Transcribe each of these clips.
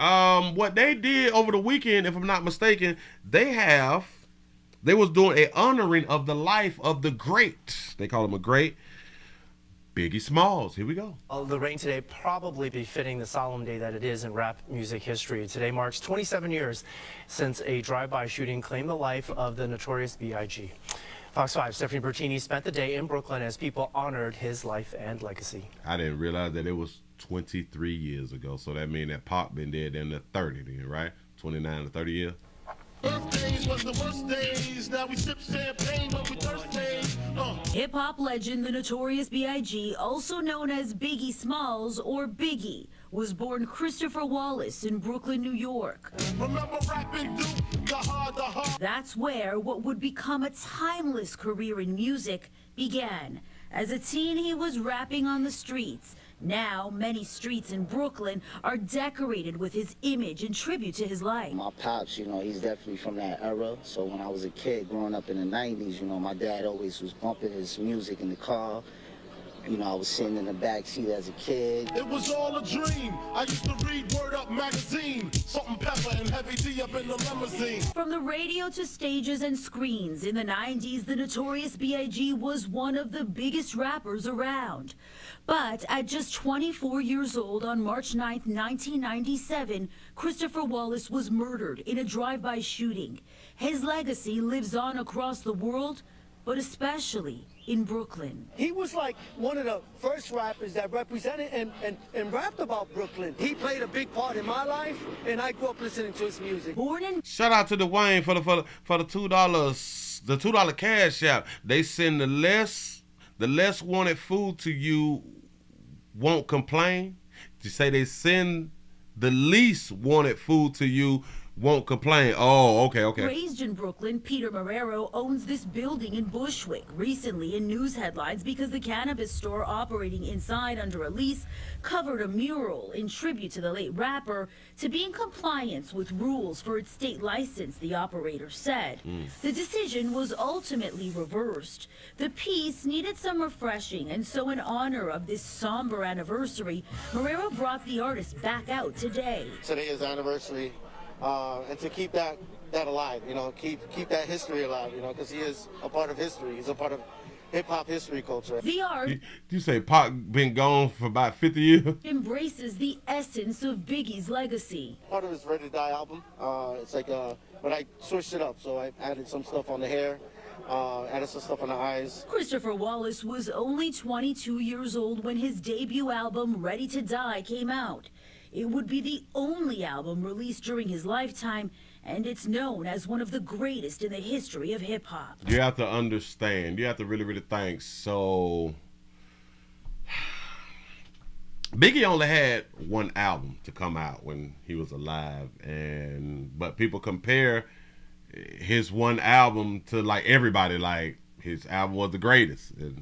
What they did over the weekend, if I'm not mistaken, they was doing a honoring of the life of the great. They call him a great Biggie Smalls. Here we go. The rain today probably befitting the solemn day that it is in rap music history. Today marks 27 years since a drive-by shooting claimed the life of the notorious B.I.G. Fox 5 Stephanie Bertini spent the day in Brooklyn as people honored his life and legacy. I didn't realize that it was 23 years ago, so that means that Pac been dead in the 30 then, right? 29 to 30 years. Birthdays was the worst days. Now we sip champagne when we thirsty. Hip-hop legend, the notorious B.I.G., also known as Biggie Smalls or Biggie, was born Christopher Wallace in Brooklyn, New York. Remember rapping Duke, the hard. That's where what would become a timeless career in music began. As a teen, he was rapping on the streets. Now, many streets in Brooklyn are decorated with his image in tribute to his life. My pops, he's definitely from that era. So when I was a kid growing up in the 90s, my dad always was bumping his music in the car. I was sitting in the back seat as a kid. It was all a dream. I used to read Word Up magazine. Salt and pepper and heavy tea up in the limousine. From the radio to stages and screens, in the 90s, the notorious B.I.G. was one of the biggest rappers around. But at just 24 years old on March 9th, 1997, Christopher Wallace was murdered in a drive-by shooting. His legacy lives on across the world, but especially in Brooklyn. He was like one of the first rappers that represented and rapped about Brooklyn. He played a big part in my life, and I grew up listening to his music. Shout out to Dwayne for the $2 cash app. They send the less wanted food to you, won't complain. You say they send the least wanted food to you, won't complain. Oh, okay. Raised in Brooklyn, Peter Marrero owns this building in Bushwick, recently in news headlines because the cannabis store operating inside under a lease covered a mural in tribute to the late rapper to be in compliance with rules for its state license, the operator said. The decision was ultimately reversed. The piece needed some refreshing, and so in honor of this somber anniversary, Marrero brought the artist back out today. Today is anniversary. And to keep that alive, keep that history alive, because he is a part of history. He's a part of hip-hop history culture. The art... You say Pac been gone for about 50 years? ...embraces the essence of Biggie's legacy. Part of his Ready to Die album, it's like, but I switched it up, so I added some stuff on the hair, added some stuff on the eyes. Christopher Wallace was only 22 years old when his debut album, Ready to Die, came out. It would be the only album released during his lifetime, and it's known as one of the greatest in the history of hip-hop. You have to understand. You have to really, really think. So, Biggie only had one album to come out when he was alive, but people compare his one album to like everybody, like his album was the greatest, and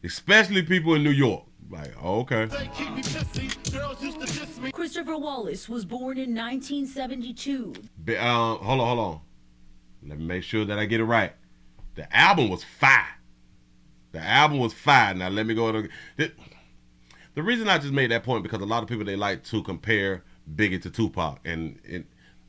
especially people in New York. Like, oh, okay. Christopher Wallace was born in 1972. Hold on. Let me make sure that I get it right. The album was fire. Now let me go to the reason I just made that point because a lot of people, they like to compare Biggie to Tupac, and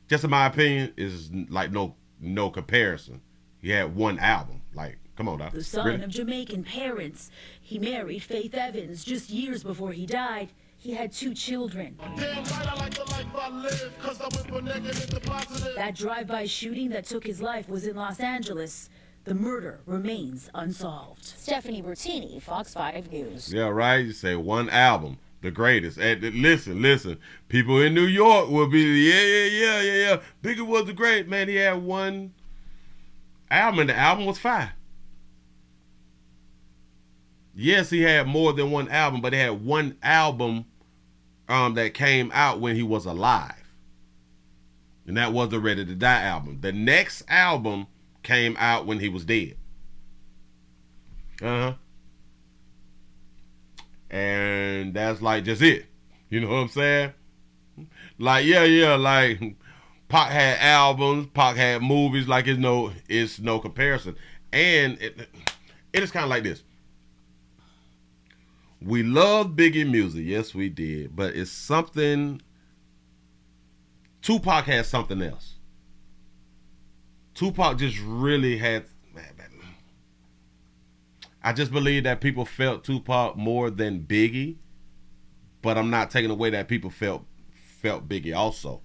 just in my opinion is like no comparison. He had one album. Like, come on now. The son of Jamaican parents, he married Faith Evans just years before he died. He had 2 children. Damn right, I like the life I live, 'cause I went from negative to positive. That drive-by shooting that took his life was in Los Angeles. The murder remains unsolved. Stephanie Bertini, Fox 5 News. Yeah, right. You say one album, the greatest. And listen. People in New York will be, yeah. Biggie was the great. Man, he had one album, and the album was fire. Yes, he had more than one album, but he had one album that came out when he was alive. And that was the Ready to Die album. The next album came out when he was dead. And that's like just it. You know what I'm saying? Like, like Pac had albums, Pac had movies, like it's no comparison. And it is kind of like this. We love Biggie music, yes we did, but it's something Tupac had something else. Tupac just really had. I just believe that people felt Tupac more than Biggie, but I'm not taking away that people felt Biggie also.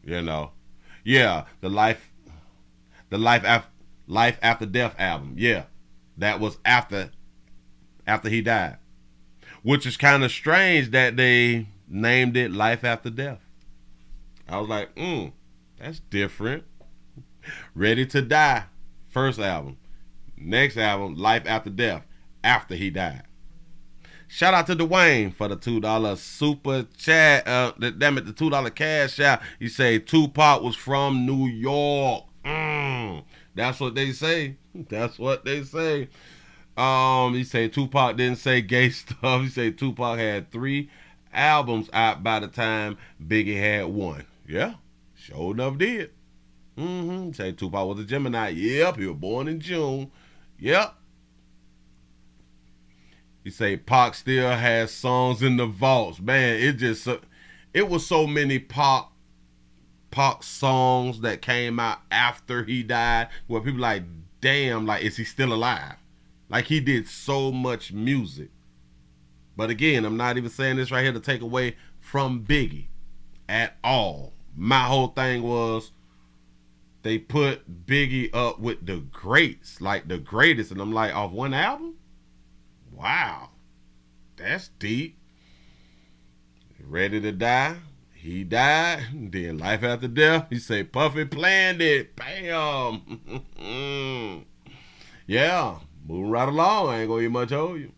You know, yeah, the life after death album. Yeah, that was after he died, which is kind of strange that they named it Life After Death. I was like, that's different. Ready to Die, first album. Next album, Life After Death, after he died. Shout out to Dwayne for the $2 super chat. The $2 cash out. He say Tupac was from New York. That's what they say. That's what they say. He say Tupac didn't say gay stuff. He say Tupac had 3 albums out by the time Biggie had 1. Yeah, sure enough did. Say Tupac was a Gemini. Yep, he was born in June. Yep. He say Pac still has songs in the vaults. Man, it was so many Pac songs that came out after he died where people like, damn, like, is he still alive? Like, he did so much music. But again, I'm not even saying this right here to take away from Biggie at all. My whole thing was they put Biggie up with the greats, like the greatest. And I'm like, off one album? Wow. That's deep. Ready to Die. He died. Then Life After Death. He say Puffy planned it. Bam. Yeah. Moving right along. I ain't gonna get much of you.